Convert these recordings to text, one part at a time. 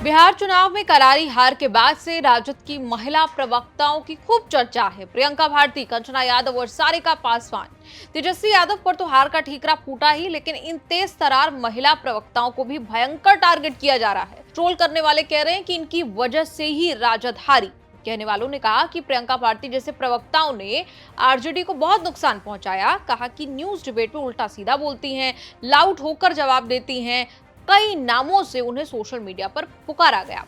बिहार चुनाव में करारी हार के बाद से राजद की महिला प्रवक्ताओं की खूब चर्चा है। प्रियंका भारती, कंचना यादव और सारिका पासवान। तेजस्वी यादव पर तो हार का ठीकरा फूटा ही, लेकिन इन तेज तरार महिला प्रवक्ताओं को भी भयंकर टारगेट किया जा रहा है। ट्रोल करने वाले कह रहे हैं कि इनकी वजह से ही राजद हारी। कहने वालों ने कहा कि प्रियंका भारती जैसे प्रवक्ताओं ने आरजेडी को बहुत नुकसान पहुंचाया। कहा कि न्यूज डिबेट में उल्टा सीधा बोलती हैं, लाउड होकर जवाब देती हैं। कई नामों से उन्हें सोशल मीडिया पर पुकारा गया।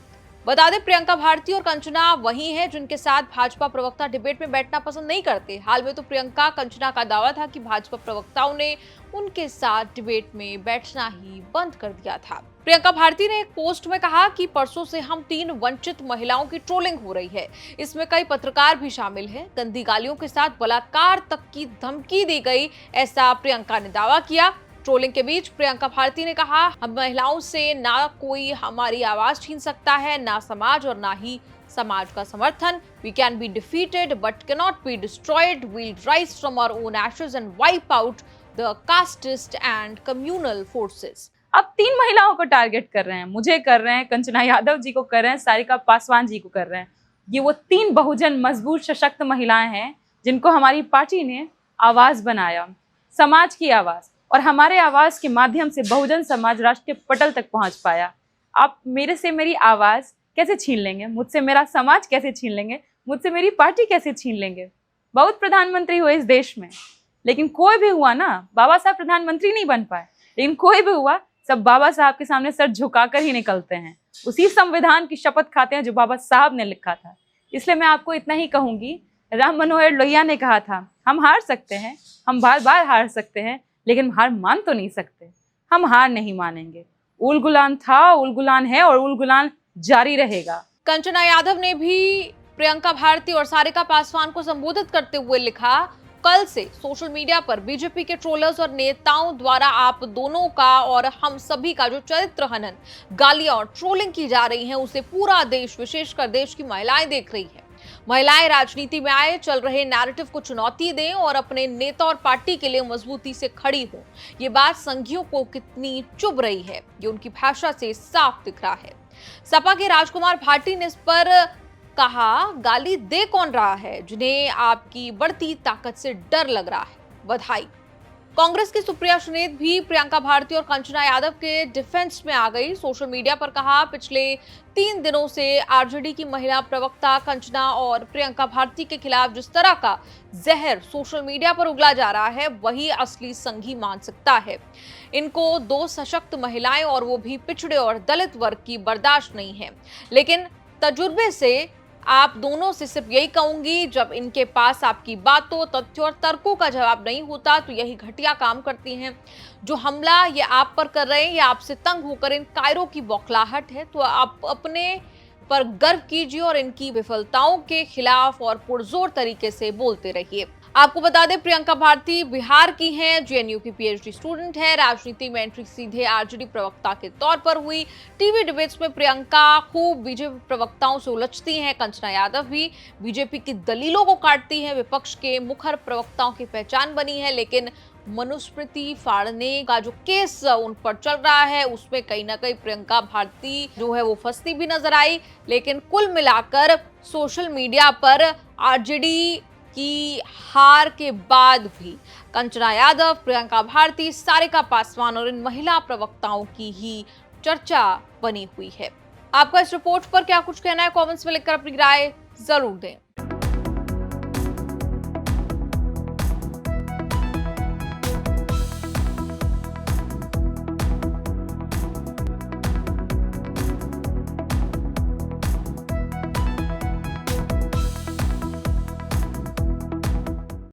बता दें, प्रियंका भारती और कंचना वही हैं जिनके साथ भाजपा प्रवक्ता डिबेट में बैठना पसंद नहीं करते। हाल में तो प्रियंका कंचना का दावा था कि भाजपा प्रवक्ताओं ने उनके साथ डिबेट में बैठना ही बंद कर दिया था। प्रियंका भारती ने एक पोस्ट में कहा कि परसों से हम 3 वंचित महिलाओं की ट्रोलिंग हो रही है। इसमें कई पत्रकार भी शामिल हैं। गंदी गालियों के साथ बलात्कार तक की धमकी दी गई, ऐसा प्रियंका ने दावा किया। ट्रोलिंग के बीच प्रियंका भारती ने कहा, हम महिलाओं से ना कोई हमारी आवाज छीन सकता है, ना समाज और ना ही समाज का समर्थन। We can be defeated but cannot be destroyed. We'll rise from our own ashes and wipe out the casteist and communal forces. अब 3 महिलाओं को टारगेट कर रहे हैं, मुझे कर रहे हैं, कंचना यादव जी को कर रहे हैं, सारिका पासवान जी को कर रहे हैं। ये वो 3 बहुजन मजबूत सशक्त महिलाएं हैं जिनको हमारी पार्टी ने आवाज बनाया, समाज की आवाज, और हमारे आवाज के माध्यम से बहुजन समाज राष्ट्रीय पटल तक पहुंच पाया। आप मेरे से मेरी आवाज कैसे छीन लेंगे? मुझसे मेरा समाज कैसे छीन लेंगे? मुझसे मेरी पार्टी कैसे छीन लेंगे? बहुत प्रधानमंत्री हुए इस देश में, लेकिन कोई भी हुआ ना, बाबा साहब प्रधानमंत्री नहीं बन पाए, लेकिन कोई भी हुआ, सब बाबा साहब के सामने सर झुकाकर ही निकलते हैं। उसी संविधान की शपथ खाते हैं जो बाबा साहब ने लिखा था। इसलिए मैं आपको इतना ही कहूंगी, राम मनोहर लोहिया ने कहा था, हम हार सकते हैं, हम बार बार हार सकते हैं, लेकिन हार मान तो नहीं सकते। हम हार नहीं मानेंगे। उल गुलान था, उल गुलान है और उल गुलान जारी रहेगा। कंचना यादव ने भी प्रियंका भारती और सारिका पासवान को संबोधित करते हुए लिखा, कल से सोशल मीडिया पर बीजेपी के ट्रोलर्स और नेताओं द्वारा आप दोनों का और हम सभी का जो चरित्र हनन, गालियां और ट्रोलिंग की जा रही है, उसे पूरा देश, विशेषकर देश की महिलाएं देख रही है। महिलाएं राजनीति में आए, चल रहे नैरेटिव को चुनौती दें और अपने नेता और पार्टी के लिए मजबूती से खड़ी हो। ये बात संघियों को कितनी चुभ रही है, ये उनकी भाषा से साफ दिख रहा है। सपा के राजकुमार भाटी ने इस पर कहा, गाली दे कौन रहा है जिन्हें आपकी बढ़ती ताकत से डर लग रहा है? बधाई। कांग्रेस की सुप्रिया सुनीत भी प्रियंका भारती और कंचना यादव के डिफेंस में आ गई। सोशल मीडिया पर कहा, पिछले 3 दिनों से आरजेडी की महिला प्रवक्ता कंचना और प्रियंका भारती के खिलाफ जिस तरह का जहर सोशल मीडिया पर उगला जा रहा है, वही असली संघी मान सकता है। इनको 2 सशक्त महिलाएं, और वो भी पिछड़े और दलित वर्ग की, बर्दाश्त नहीं है। लेकिन तजुर्बे से आप दोनों से सिर्फ यही कहूंगी, जब इनके पास आपकी बातों, तथ्यों और तर्कों का जवाब नहीं होता, तो यही घटिया काम करती हैं। जो हमला ये आप पर कर रहे हैं, ये आपसे तंग होकर इन कायरों की बौखलाहट है। तो आप अपने पर गर्व कीजिए और इनकी विफलताओं के खिलाफ और पुरजोर तरीके से बोलते रहिए। आपको बता दें, प्रियंका भारती बिहार की हैं, जेएनयू की पीएचडी स्टूडेंट है। राजनीति में एंट्री सीधे आरजेडी प्रवक्ता के तौर पर हुई। टीवी डिबेट्स में प्रियंका खूब बीजेपी प्रवक्ताओं से उलझती हैं। कंचना यादव भी बीजेपी की दलीलों को काटती हैं, विपक्ष के मुखर प्रवक्ताओं की पहचान बनी है। लेकिन मनुस्मृति फाड़ने का जो केस उन पर चल रहा है, उसमें कहीं ना कहीं प्रियंका भारती जो है वो फंसती भी नजर आई। लेकिन कुल मिलाकर सोशल मीडिया पर आरजेडी की हार के बाद भी कंचना यादव, प्रियंका भारती, सारिका पासवान और इन महिला प्रवक्ताओं की ही चर्चा बनी हुई है। आपका इस रिपोर्ट पर क्या कुछ कहना है? कमेंट्स में लिखकर अपनी राय जरूर दें।